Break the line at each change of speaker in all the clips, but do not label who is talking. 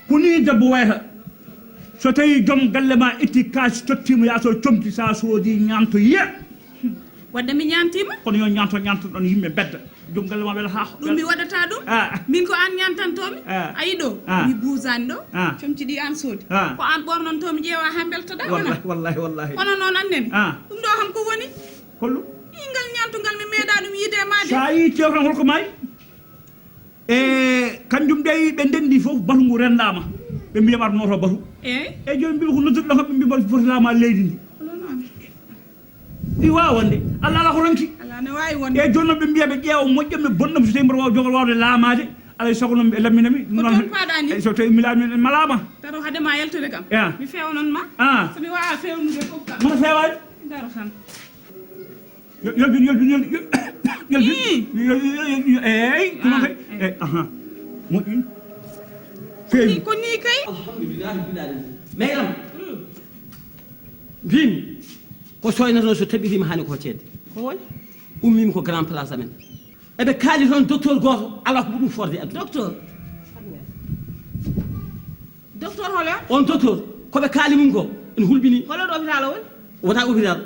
kuni debbo wayata so tawi joom galle ma itti kaas tottima ya so comti sa soodi ñamto yiya
wadde mi ñantima
kono yo ñanto ɗon yimɓe bedda joom galle ma wela ha
ɗum mi waɗata ɗum min ko an ñantantomi ayi ɗo mi buusani ɗo comci ɗi an soodi ko an ɓornontomi ƴeewa ha beltoɗa wona
wallahi
hono noon annene ɗum ɗo kam ko woni
hollu
ngal ñantugal mi meeɗa ɗum yiide maade
sa yi tew tan holko mayi e kanjum de ɓe ndendi fof batu ngu rendama ɓe mbiyama noto batu e joni mbimi ko nodduɗo kam ɓe mbima fotitama leydi ndi ɗi wawa wonde allah ala ko ronki
ala ne wawi wonde
e joni noon ɓe mbiya ɓe ƴeewa moƴƴam ɓe bonɗam so tawi mboɗo wawa jogol wawde laamade alay sago noon ɓe lamminami
ko toon paɗani
so tawi mi laami malama
tato haade ma yaltude kam mi fewnon ma somi wawa fewnude fof kam
mata fewani
daro tan
yolbin eyi ɗum kay moƴƴi feewi
ko ni kay
alhamdulillah rabbil alamin mayram mbimi ko soynata so taɓirima hani ko ceede
ko woni
ummimi ko grand place amen eɓe kaali toon docteur goto ala ko ɓuɗɗum forde addu
docteur holo
on docteur koɓe kaali mum ko ene hulɓini
holo ɗo hôpital o woni
wona hôpital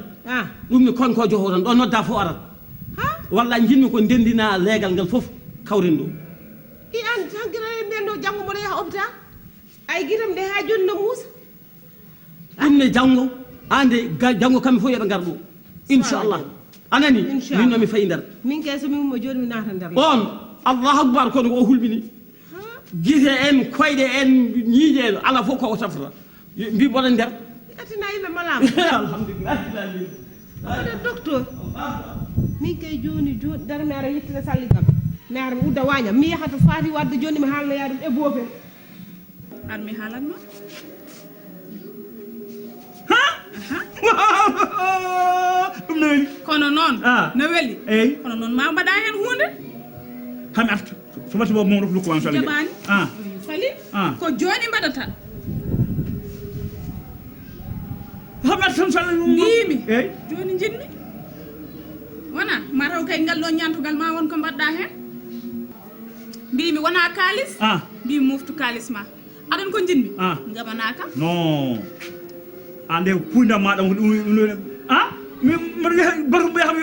ɗum ni konko joho tan ɗo nodda fo arat walla jinmi ko ndendina leegal ngal fof kawren ɗo
i an hankkira nden ɗo janggo mboɗo yaha hôpital ay guitam nde ha joni no muusa
ɗum ne janggo ande janggo kamɓe fof yoɓe gar ɗo inchallah anani min nomi fayi nder
min kay somi ummo joni mi naata nder
on allahu akbar kono o hulɓini guite en koyɗe en ñiiƴe en ala fof koko safrata mbi ɓoɗen nder
atina yimɓe malama
alhamdulillah
oɗe docteur min kay joni dara mi ara yettina salligam mi ara mi udda wañam mi yahata faati wadde joni mi haalnoya ɗum e boofel
an mi haalanma
ɗum no weli
kono noon no weli
eyyi
kono noon ma mbaɗa hen hunde
hami arta so watti bo moom roklu ko wan so
jaɓani fali ko joni mbaɗata
hami arta tan so
mbimi
eyyi
joni jinmi wona mataw kay ngal ɗo ñantugal ma won ko mbaɗɗa hen mbimi wona kalis mbimi moftu kalis ma aɗon ko jinmi gabanaka
non ande kuyndam maɗa ko ɗum mbiɗa yaha batu mbo yaham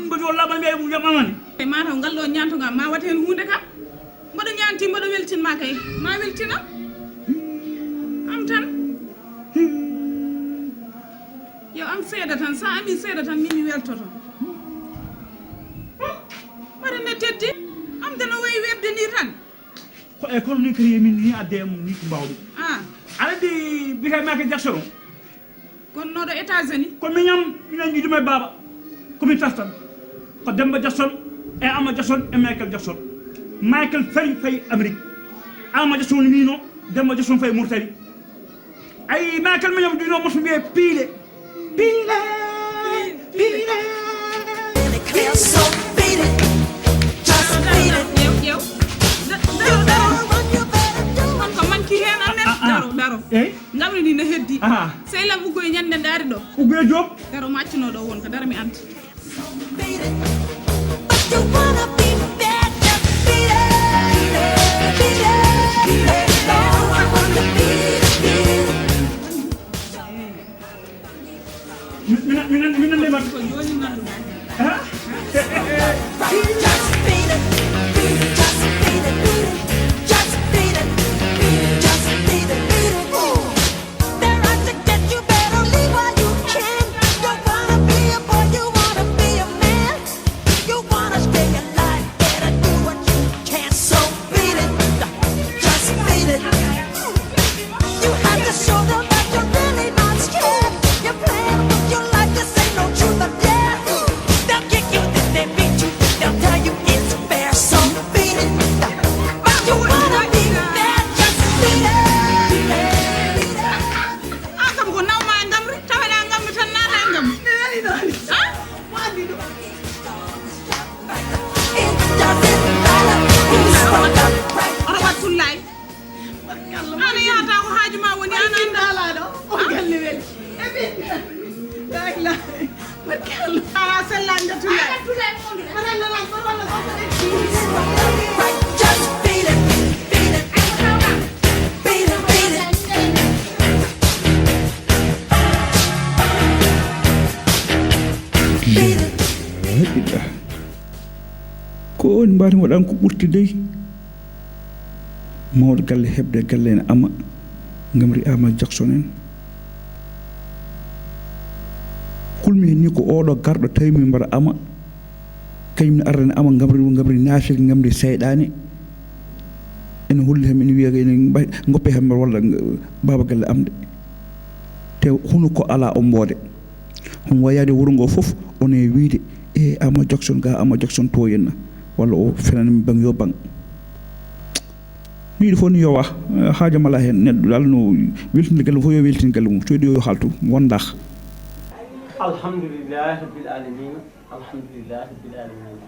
mboɗi o laɓa mbiya jamamani
mataw ngal ɗo ñantugal ma wat hen hunde kam mboɗo ñanti mboɗo weltinma kay ma weltina am tan yo am seeɗa tan sa ami seeɗa tan min mi weltoto mbaɗa ne teddi am dano wayi webde ni tan
ko e kono ni kadi min ni adde mum ni ko mbawɗum aɗa andi bite make Jackson
gonnoɗo États-Unis
ko miñam minen jiiɗuma e baba komin tastan ko Demba Jackson e Ama Jackson e Michael Jackson Michael fayi Amérique Ama Jackson woni mino Demba Jackson fayi Mauritanie ayi Michael miñam duno moso mbiye piile
daro ngamri ni ne heddi seylam uggoye ñande daari ɗo
uggoye joom
daro maccuno ɗo won ko dara mi anta
minen ndemat
ko joni ganduɗa
Just beat it.
woni mbaati waɗan ko ɓurti dey mawɗo galle heɓde galle ene ama ngamri ama Jackson en kulmi hen ni ko oɗo garɗo tawi min mbaɗa ama kañum ne arrane ama ngamri naafiki ngamri seyɗani ene hulli ham ene wiya ene goppe ham mbaɗa walla baba galle amde te hono ko ala omboode hon wayade wuro ngo fof one wiide e ama Jackson ga ama Jackson to yenna walla o fenani mi bang yo bang wiide fof ni yowa haaja mala hen neɗɗo dal no weltinde galle fof yo weltinde galle mum toyɗo yo haltu wonda
alhamdulillahi rabbil alamin alhamdulillahi rabbil alamin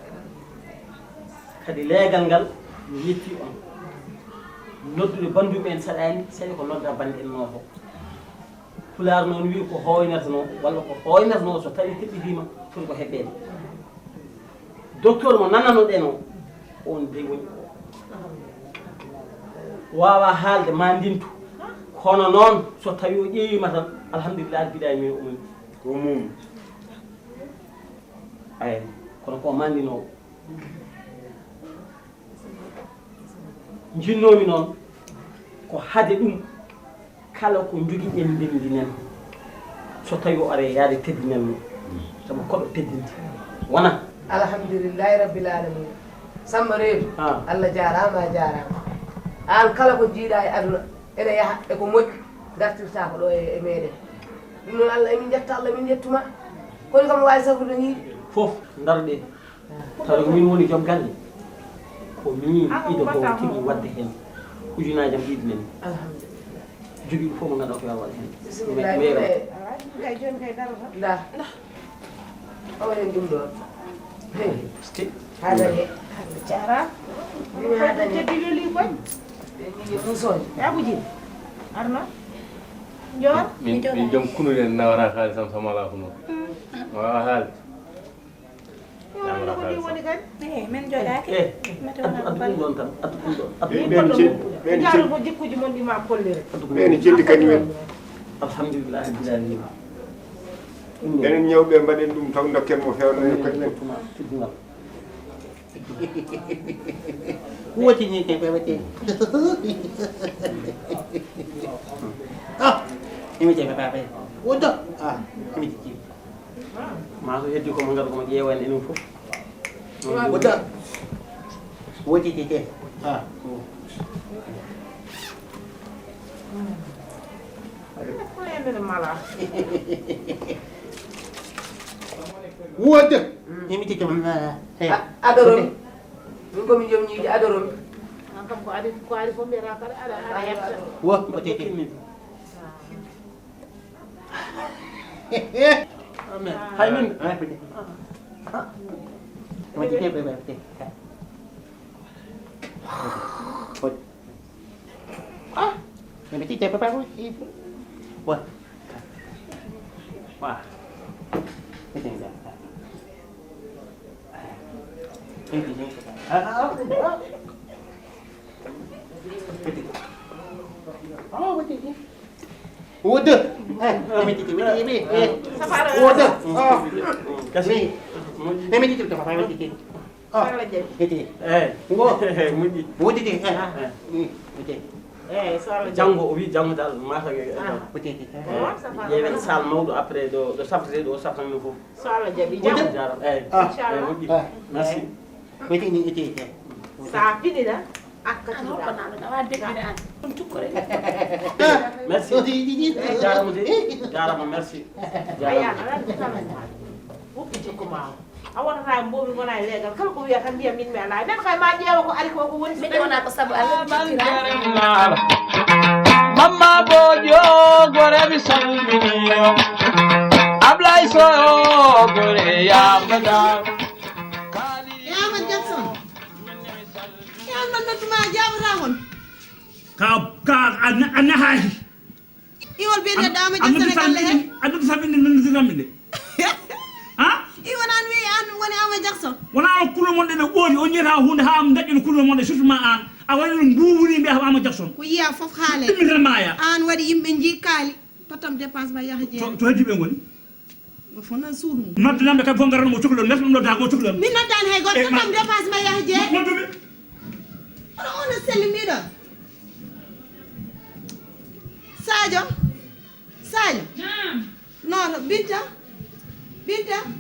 kadi leegal ngal mi yetti on noddude banduɓe en saɗani saɗi ko nodda bande en noto Pulaar noon wi ko hoynatano walla ko hoynatano so tawi heɓɓitima foti ko heɓɓede docteur mo nananoɗen o on de woni wawa haalde mandintu kono noon so tawi o ƴeewima tan alhamdulillah biɗa min omum ko mum ay kono ko mandinowo jinnomi noon ko hade ɗum kala ko jogui en ndendinen so tawi o are yaade teddinen mo sabu koɗo teddinte wona
alhamdulillahi rabbil alamin Samba reedu Allah jarama a jarama an kala ko jiiɗa e aduna ene yaaha eko moƴƴi dartirta ko ɗo e meɗen ɗum noon Allah emin jetta Allah min jettuma kono kam wawi sabude ñiiɗi
fof darɗe tawa ko min woni joom galle ko min ido ko tigi wadde hen ujunaji am ɗiɗi men
alhamdulillah
jogui fof mo ganduɗa ko yawa wadde hen
kay joni kay darata nda owaɗen ɗum ɗon haadane jarama ɗum haadane teddi weli koy ɓe musoje yaɓujini arno jor
min joom kunuɗen nawata haalisam samala ko noon wawa haalde
woni kadi
men joɗaki
addu ɗum ɗon tan addu ɗum ɗon
jaaru ko jikkuji mon ɗi ma kollire
ɓeni celli kañumen
alhamdulillah rabbil alamin
enen ñawɓe mbaɗen ɗum taw dokken mo fewno kañumen
wotini ke ɓewete imite papa wodo imite ci ma so heddi ko mo ngar ko mo ƴeewan enen fof wodo wotiti te
ko yendene mala
wodo imite ci
adoromi min komi joom ñiiƴi adoromi
an kam ko adi fof mbiyata kala aɗa hefta
wo wotiti hay min wati te be te me ti te papa ko wa wa te da Udah, udah, kasih, ini itu apa yang ini? Jango, obi jango dal, masa ke? Yewen sal mau après do safre do safre mi fo.
soala jaɓi jam inchallah
Merci. Ini itu.
sa fiɗiɗa akkatiɗa
Merci. Jarama merci.
aya aɗa woppi jikku ma a wonata mbomi gona e leegal kala ko wiya tan mbiya min mi ala nen kay ma ƴeewa ko ari ko woni
mi wona ko sabu Allah
mamma bojo gore mi salminiyo ablay so gore yamada
Yama Jackson yama noduma jabata hon
ka anna haaji
iwol biyeteɗo Ama Jackson e galle he
addude sabinde noddirami de ha
iwonan wi an woni Ama Jackson
wona on kulo mon ɗene ɓooni o ñiyata hunde ha daƴƴino kulo mon ɗe surtout ma an a waɗi ɗum mbuwuni mbiyata Ama Jackson
ko yiya foof haale
ɗummitan maya
an waɗi yimɓe jii kaali tottam dépense ma yaha jeeyi
to heddi ɓe goni
fona suudu
nodde nambe kay fongaran mo cuklo les mo nodda mo cuklo
min noddan hay goto kam dépasse ma yaha jee
nodduɓe
ono selli miɗo Sadio noto Binta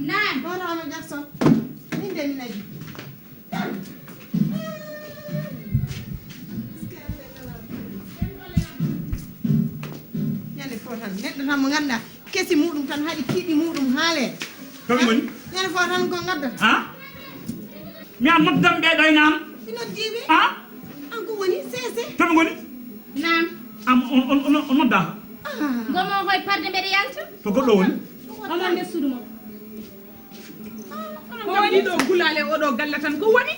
noto Ama Jackson min de min aji ñande fo tan neɗɗo tan mo ganduɗa kesi muɗum tan haɗi kiiɗi muɗum haale
tomi woni
ñande fo tan ko gaddata
ha mi an noddam ɓeeɗo e nam
mi noddiɓe
ha
an ko woni sese
tomi woni
nam
am on nodda
gomo koye parde mbeɗa yalta
to goɗɗo woni
omon nder suudu mo
ko woni ɗo gulale oɗo galle tan ko woni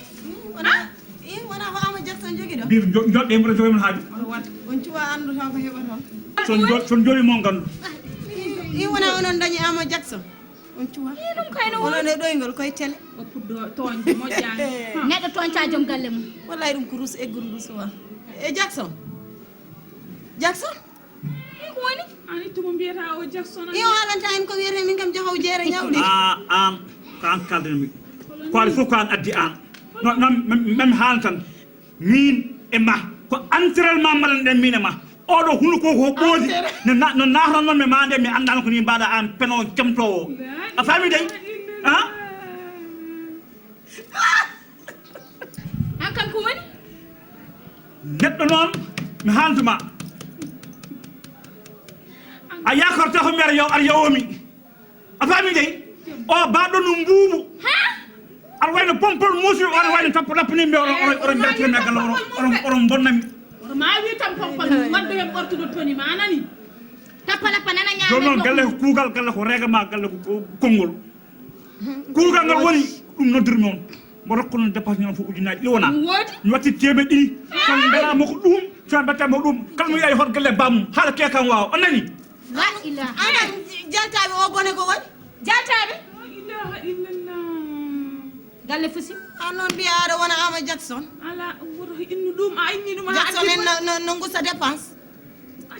wona ko Ama Jackson jogui ɗo
mbi joɗɗe mboɗo jogi mon haaji
on cuwa andu taw ko heɓa
son joomi mo gandu
wona onon dañi Ama Jackson on cuwa
ɗum kayno
onon e ɗoygol koye télé
o puddo toñde moƴƴani
neɗɗo toñca joom galle mum
wallahi ɗum ko rus eggol rusuwa e Jackson
ko woni
ani tomo mbiyata o Jackson
o alanta en ko wiyete min kam jahow jeere ñawɗi
an ko an kaldanmi ko waɗi fof ko an addi an mami haala tan min e ma ko entraînement mbaɗan ɗen min e ma oɗo hunde ko ɓoodi no natan noon mi ma nde mi andano ko ni mbaɗa an peno jamtowo a faami dey
an kam ko woni
neɗɗo noon mi haalantuma a yakorta ko mi aɗa yawomi a faami dey o baɗo no mbuubu aɗa wayno pompol muusi aɗa wayno tappinimɓe oɗon jaltirami e galle oɗon bonnami
ma wi tan pompol wadde hen ɓortuɗo toni ma anani
tappalappa nana ñaame
joni noon galle ko kuugal galle ko règlement galle ko konngol kuugal ngal woni ɗum noddirmi on mbo rokkuno dépense ñon fof ujunaji ɗi wona mi watti temed ɗiɗi son mbeɗama ko ɗum son mbattama ko ɗum kala mo yiyayi hot galle bammum haala keekam wawa on nani
la ilaha
anan jaltaɓe o bone ko woni
jaltaɓe
la ilaha illallah
galle fusi
an noon mbiya aɗa wona Ama Jackson
ala woto innu ɗum a inni ɗum
Jackson en no gusa dépense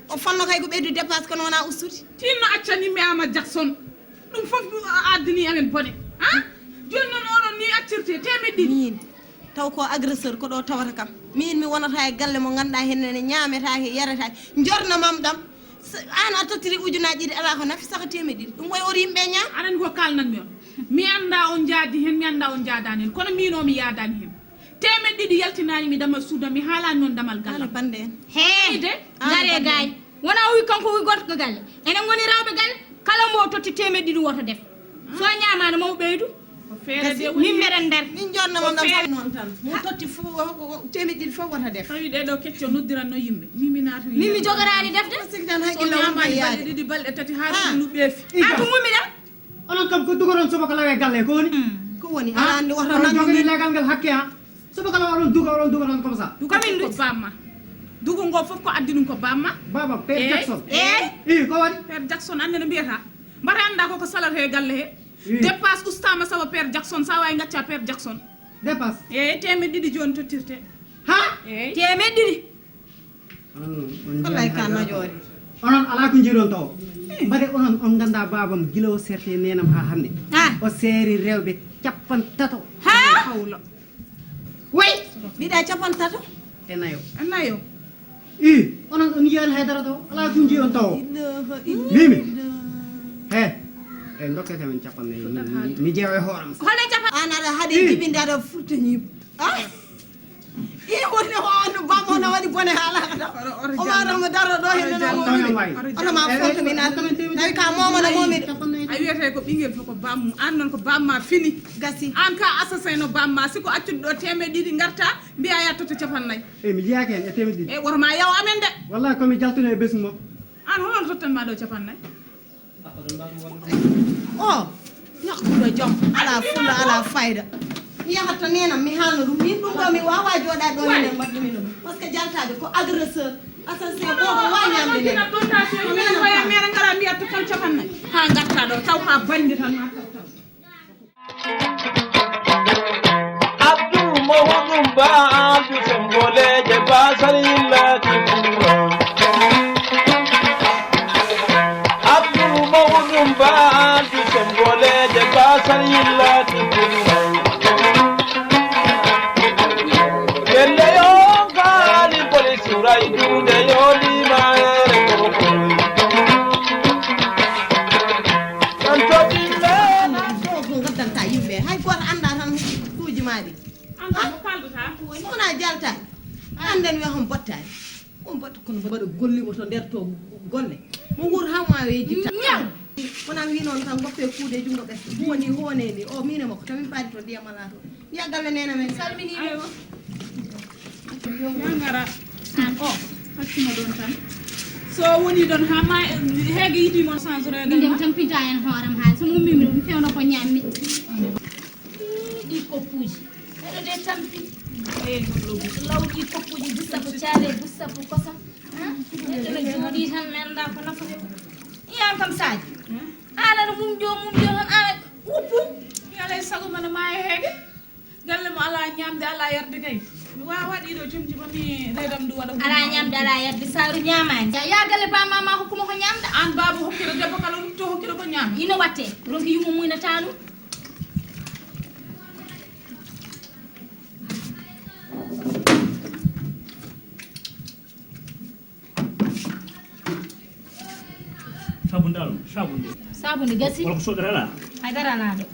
o fanno kay ko ɓeydu dépense kono wona ustude
tinno accanimmi Ama Jackson ɗum fof addani amen bone joni noon oɗon ni accirte temedɗi
min taw ko agresseur ko ɗo tawata kam min mi wonata e galle mo ganduɗa hennene ñametake yaretake jornamam ɗam an a tottiri ujunaji ɗiɗi ala ko nafi saka temedɗiɗi ɗum way ori yimɓe ñaam
aɗani ko kalnanmi on mi anda on jaadi hen mi anda on jaadani hen kono min o mi yaadani hen temedɗiɗi yaltinani mi damal suuda mi haalani noon damal galle
bande en
heede gare gaay wona wi kanko wi goto galle enen goni rawɓe galle kala mo totti temedɗiɗi woto def so ñamani mamo ɓeydu min mbeɗen nder
min jonnamam ɗam noon tan mo totti temedɗiɗi fof wota def
tawi ɗeɗo kecco noddiranno yimɓe mimi naata
min mi jogorani defde
sigi tan
haqqille ñamani balɗe ɗiɗi balɗe tati ha ɗum ɓeefi
an to mummi ɗam
onon kam ko dugoron sobaka lawe galle ko woni
ko woni ala andi woto
nan jogani legal ngal hakke ha sobaka lawa onon duga non comme ça
dugamin ko bamma dugu ngo fof ko addi ɗum ko bamma
baba père Jackson ko waɗi
père Jackson ande no mbiyata mbata anda koko salata e galle he dépasse ustama sawa père Jackson sa wawi gacca père Jackson
dépasse
temedɗiɗi joni tottirte
ha
temedɗiɗi
wallahi ka najoore
onon ala ko jiiɗon taw mbaɗe onon on ganda babam guila o serte nenam ha hande o seeri rewɓe 50
ha
hawla
way mbiɗa 50
e nayo onon on yiyani haydara taw ala ko jiiɗon taw mimi he e dokkete men 50 mi jeewa e hooram
hono capan
an aɗa haaɗi jibinde aɗa furta ñiibo woni on bammo no waɗi bone haalaka o waɗomo daro ɗo henne ma fonto mi naata tawi ka momano momiɗo
a wiyete ko ɓinguel fof ko bammu an noon ko bamma fini
gasi
an ka assassin no bamma siko accude ɗo temedɗiɗi garta mbiya yattoto 50
mi jeyaki hen e temedɗiɗi
e woto ma yaw amen de
wallahi komi jaltuno e ɓesgu mo
an hono tottanma ɗo 50
o ñakkuɗo joom ala fulla ala fayda mi yahatta nenam mi haalno ɗum min ɗum ɗo mi wawa joɗade ɗo hene mbaɗɗumino ɗum par ce que jaltade ko agresseur assassin ɓoɗo wa ñamde
nenkoya mere gara mbiyatto tan 50 ha garta ɗo taw ka bandi tan ma
abdou mawɗum baadu semboleje basal yillati ɓuro abdou mawɗum baadu
anden wi hon bottani on botta kono mbaɗa gollimo to nder to golle mo wuur hamma weeji ñaw wona wi noon tan goppe kuude e jungo ɓesde woni honede o mine makko tamin paadi to ndiyam ala to ya galle nena men salminima
yo ngara an o hakkima ɗon tan so woni ɗon ha ma heege yitimon changere
ndem tampita en hooram haali so mummimi ɗum fewno ko ñammi ɗi koppuji eɗo de tampi lawɗi koppuji bussapo caale bussapo kosam eɗo jooɗi tan menda ko nafata iyan kam saji an aɗa mum jo tan an wuppu
alay sago mana ma e heege galle mo ala ñamde ala yarde kay mi wawa ɗiɗo jomji mami reydam ndu waɗa
ala ñamde ala yarde saaru ñamani ya galle bamama hokkuma ko ñamda
an baba hokkira debbo kala rutto hokkira ko ñam
ino watte ronki yumo muynata ɗum
sabunde alum sabunde
sabunde gasi
wala ko sodata ala
haydara ala ɗo